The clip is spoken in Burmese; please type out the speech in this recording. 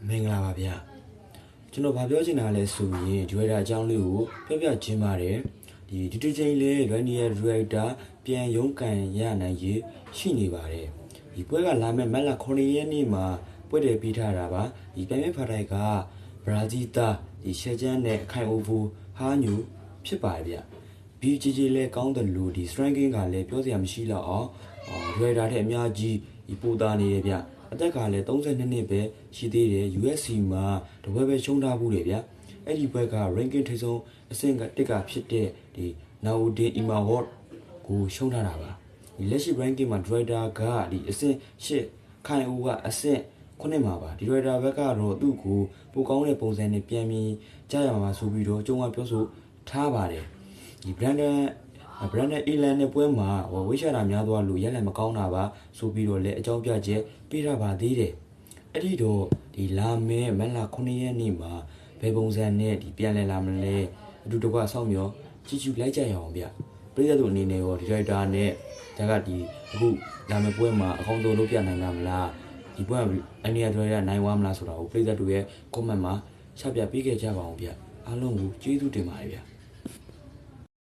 မင်္ဂလာပါဗျကျွန်တော်ဗာပြောချင်တာလဲဆိုရင်ဂျွဲတာအကြောင်းလေးကိုပြောပြခြင်းပါတယ်ဒီတစ်ချိန်လေး Ranier Director ပြန်ရုံးကန်ရနိုင်ရေးရှိနေပါတယ်ဒီပွဲကလာမဲ့မက်လာ9ရက်နေ့မှာပွဲတယ်ပြီးထားတာပါဒီပြန်မဲ့ဖာတိုက်ကဘရာဇီးသားဒီရှယ်ချန်နဲ့အခိုင်အိုဘူဟာညူဖြစ်ပါတယ်ဗျBJJ လဲကောင်းတယ်လို့ဒီ Striking ကလည်းပြောစရာမရှိတော့အောင်Director တဲ့အများကြီးဒီပိုတာနေတယ်ဗျအသက်ကလည်း32နှစ်ပဲရှိသေးတယ် UFC မှာတပွဲပဲရှုံးထားဘူးတယ်ဗျအဲ့ဒီဘက်က ranking ထိပ်ဆုံးအဆင့်ကတစ်ကဖြစ်တဲ့ဒီ Naudin Imavov ကိုရှုံးထားတာပါဒီလက်ရှိ ranking မှာ Director ကဒီအဆင့်8ခိုင်အိုကအဆင့်9မှာပါဒီ Director ဘက်ကတော့သူ့ကိုပိုကောင်းတဲ့ပုံစံနဲ့ပြန်ပြီးကြားရမှာဆိုပြီးတော့ကျုံကပြောဆိုထားပါတယ်ဒီ Brandon Elan နဲ့ပွဲမှာဝိရှာတာများသွားလို့ရက်လည်းမကောင်းတာပါဆိုပြီးတော့လည်းအကြောင်းပြချက်ပေးရပါသေးတယ်အဲ့ဒီတော့ဒီလာမဲမက်လာ9ရက်နေ့မှာဘယ်ပုံစံနဲ့ဒီပြန်လဲလာမလဲအတူတကွဆောက်မျောကြည့်လိုက်ကြရအောင်ဗျပြည်သက်သူအနေနဲ့ရောဒီ Director နဲ့ဒါကဒီအခုလာမဲပွဲမှာအကောင်းဆုံးလုပ်ပြနိုင်မှာမလားဒီပွဲအနီယာတွေရနိုင်ဝမလားဆိုတာကိုပြည်သက်သူရဲ့ comment မှာချပြပေးခဲ့ကြပါအောင်ဗျအားလုံးကိုကျေးဇူးတင်ပါတယ်ဗျ